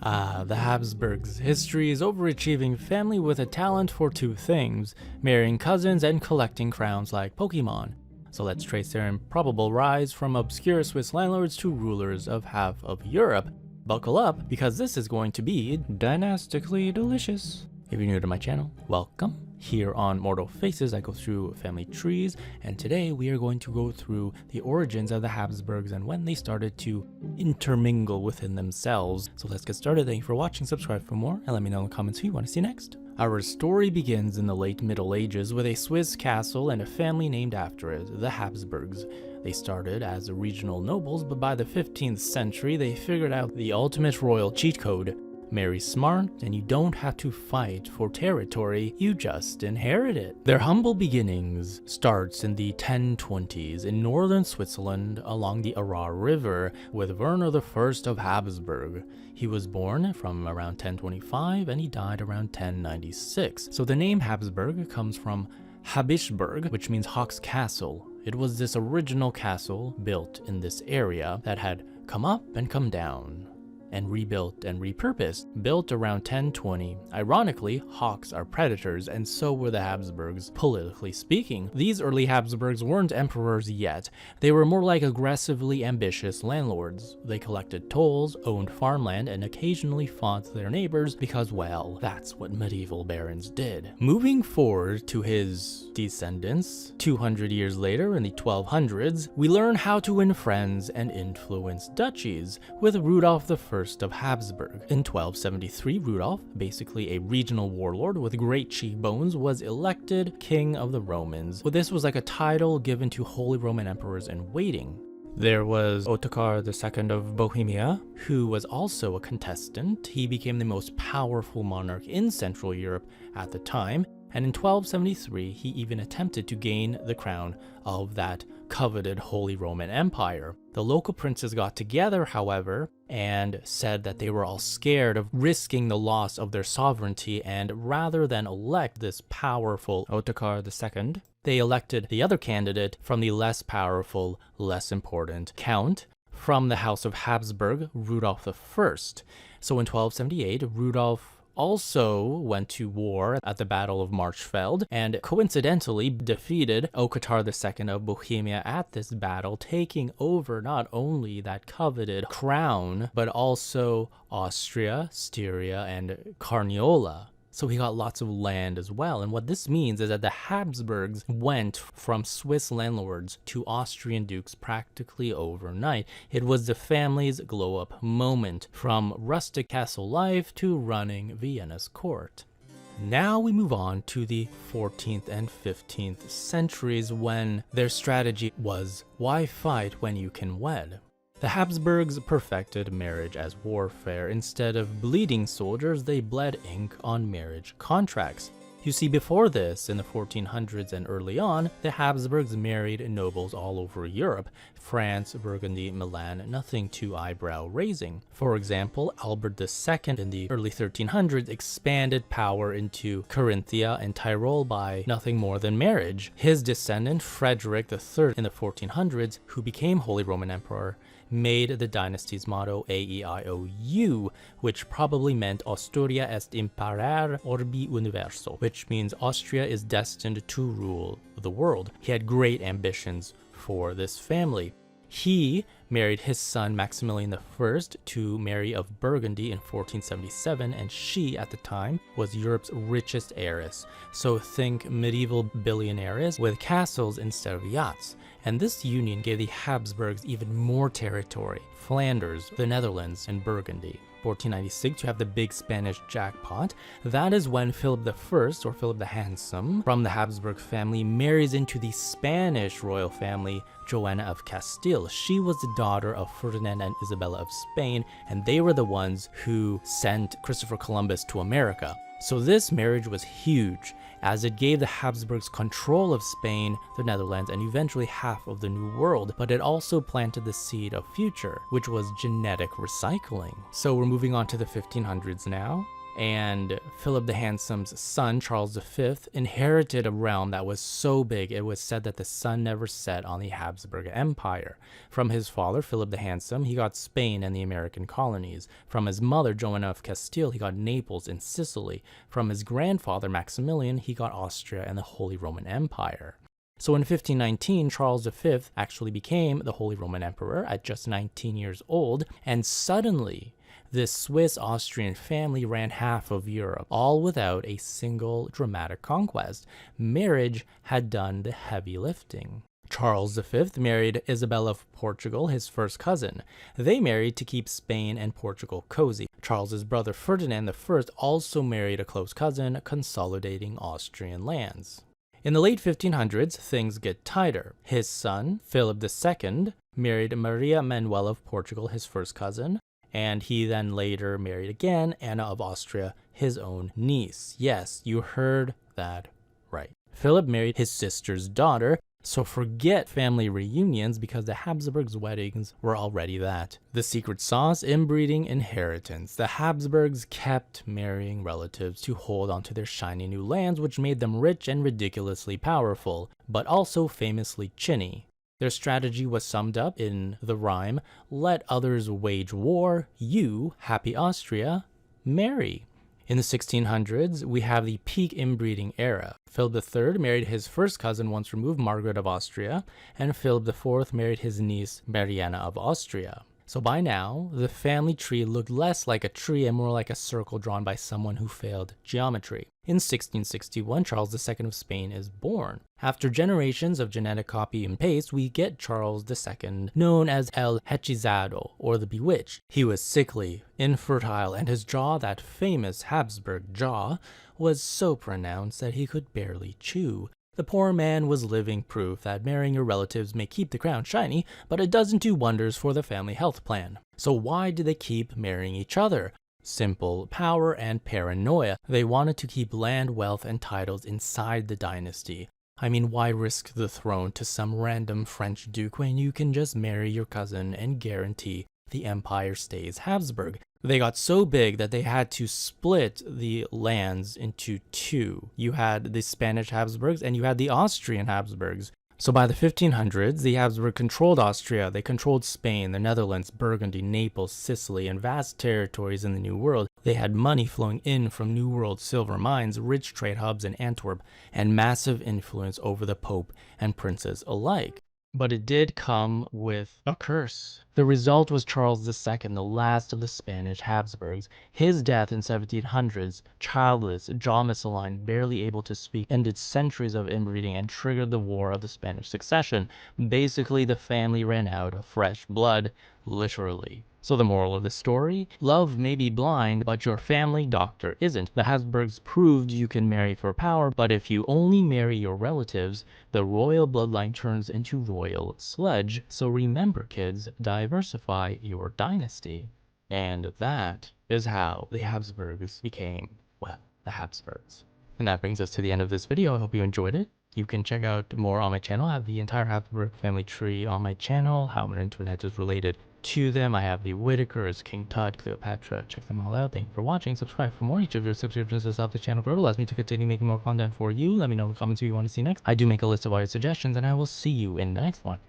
The Habsburgs' history is overachieving family with a talent for two things: marrying cousins and collecting crowns like Pokemon. So let's trace their improbable rise from obscure Swiss landlords to rulers of half of Europe. Buckle up, because this is going to be dynastically delicious. If you're new to my channel, welcome. Here on Mortal Faces, I go through family trees, and today we are going to go through the origins of the Habsburgs and when they started to intermingle within themselves. So let's get started. Thank you for watching, subscribe for more, and let me know in the comments who you want to see next. Our story begins in the late Middle Ages with a Swiss castle and a family named after it, the Habsburgs. They started as regional nobles, but by the 15th century they figured out the ultimate royal cheat code. Marry smart, and you don't have to fight for territory, you just inherit it. Their humble beginnings starts in the 1020s in northern Switzerland along the Arar River with Werner I of Habsburg. He was born from around 1025 and he died around 1096. So the name Habsburg comes from Habsburg, which means Hawk's Castle. It was this original castle built in this area that had come up and come down, and rebuilt and repurposed, built around 1020. Ironically, hawks are predators, and so were the Habsburgs, politically speaking. These early Habsburgs weren't emperors yet. They were more like aggressively ambitious landlords. They collected tolls, owned farmland, and occasionally fought their neighbors because, well, that's what medieval barons did. Moving forward to his descendants, 200 years later in the 1200s, we learn how to win friends and influence duchies with Rudolf I of Habsburg. In 1273, Rudolf, basically a regional warlord with great cheekbones, was elected King of the Romans. Well, this was like a title given to Holy Roman Emperors in waiting. There was Ottokar II of Bohemia, who was also a contestant. He became the most powerful monarch in Central Europe at the time, and in 1273 he even attempted to gain the crown of that coveted Holy Roman Empire. The local princes got together, however, and said that they were all scared of risking the loss of their sovereignty, and rather than elect this powerful Ottokar II, they elected the other candidate from the less powerful, less important count from the House of Habsburg, Rudolf I. So in 1278, Rudolf also went to war at the Battle of Marchfeld and coincidentally defeated Ottokar II of Bohemia at this battle, taking over not only that coveted crown, but also Austria, Styria, and Carniola. So he got lots of land as well. And what this means is that the Habsburgs went from Swiss landlords to Austrian dukes practically overnight. It was the family's glow-up moment, from rustic castle life to running Vienna's court. Now we move on to the 14th and 15th centuries, when their strategy was, why fight when you can wed? The Habsburgs perfected marriage as warfare. Instead of bleeding soldiers, they bled ink on marriage contracts. You see, before this, in the 1400s and early on, the Habsburgs married nobles all over Europe: France, Burgundy, Milan, nothing too eyebrow-raising. For example, Albert II in the early 1300s expanded power into Carinthia and Tyrol by nothing more than marriage. His descendant, Frederick III in the 1400s, who became Holy Roman Emperor, made the dynasty's motto AEIOU, which probably meant Austria est imperare orbi universo, which means Austria is destined to rule the world. He had great ambitions for this family. He married his son Maximilian I to Mary of Burgundy in 1477, and she, at the time, was Europe's richest heiress. So think medieval billionaires with castles instead of yachts. And this union gave the Habsburgs even more territory: Flanders, the Netherlands, and Burgundy. 1496, you have the big Spanish jackpot. That is when Philip I, or Philip the Handsome, from the Habsburg family, marries into the Spanish royal family, Joanna of Castile. She was the daughter of Ferdinand and Isabella of Spain, and they were the ones who sent Christopher Columbus to America. So this marriage was huge, as it gave the Habsburgs control of Spain, the Netherlands, and eventually half of the New World, but it also planted the seed of future, which was genetic recycling. So we're moving on to the 1500s now, And Philip the Handsome's son, Charles V, inherited a realm that was so big it was said that the sun never set on the Habsburg Empire. From his father, Philip the Handsome, he got Spain and the American colonies. From his mother, Joanna of Castile, he got Naples and Sicily. From his grandfather, Maximilian, he got Austria and the Holy Roman Empire. So in 1519, Charles V actually became the Holy Roman Emperor at just 19 years old, and suddenly, this Swiss-Austrian family ran half of Europe, all without a single dramatic conquest. Marriage had done the heavy lifting. Charles V married Isabella of Portugal, his first cousin. They married to keep Spain and Portugal cozy. Charles's brother Ferdinand I also married a close cousin, consolidating Austrian lands. In the late 1500s, things get tighter. His son, Philip II, married Maria Manuela of Portugal, his first cousin, and he then later married again Anna of Austria, his own niece. Yes, you heard that right. Philip married his sister's daughter, so forget family reunions because the Habsburgs' weddings were already that. The secret sauce: inbreeding inheritance. The Habsburgs kept marrying relatives to hold onto their shiny new lands, which made them rich and ridiculously powerful, but also famously chinny. Their strategy was summed up in the rhyme, "Let others wage war, you, happy Austria, marry." In the 1600s, we have the peak inbreeding era. Philip III married his first cousin once removed, Margaret of Austria, and Philip IV married his niece, Mariana of Austria. So by now, the family tree looked less like a tree and more like a circle drawn by someone who failed geometry. In 1661, Charles II of Spain is born. After generations of genetic copy and paste, we get Charles II, known as El Hechizado, or the Bewitched. He was sickly, infertile, and his jaw, that famous Habsburg jaw, was so pronounced that he could barely chew. The poor man was living proof that marrying your relatives may keep the crown shiny, but it doesn't do wonders for the family health plan. So why did they keep marrying each other? Simple: power and paranoia. They wanted to keep land, wealth, and titles inside the dynasty. I mean, why risk the throne to some random French duke when you can just marry your cousin and guarantee the empire stays Habsburg? They got so big that they had to split the lands into two. You had the Spanish Habsburgs and you had the Austrian Habsburgs. So by the 1500s, the Habsburg controlled Austria, they controlled Spain, the Netherlands, Burgundy, Naples, Sicily, and vast territories in the New World. They had money flowing in from New World silver mines, rich trade hubs in Antwerp, and massive influence over the Pope and princes alike. But it did come with a curse. The result was Charles II, the last of the Spanish Habsburgs. His death in 1700s, childless, jaw misaligned, barely able to speak, ended centuries of inbreeding and triggered the War of the Spanish Succession. Basically, the family ran out of fresh blood, literally. So the moral of the story? Love may be blind, but your family doctor isn't. The Habsburgs proved you can marry for power, but if you only marry your relatives, the royal bloodline turns into royal sludge. So remember, kids, diversify your dynasty. And that is how the Habsburgs became, well, the Habsburgs. And that brings us to the end of this video. I hope you enjoyed it. You can check out more on my channel. I have the entire Habsburg family tree on my channel, how my internet is related to them. I have the Whitakers, King Tut, Cleopatra. Check them all out. Thank you for watching. Subscribe for more. Each of your subscriptions has helped the channel grow. Allows me to continue making more content for you. Let me know in the comments who you want to see next. I do make a list of all your suggestions, and I will see you in the next one.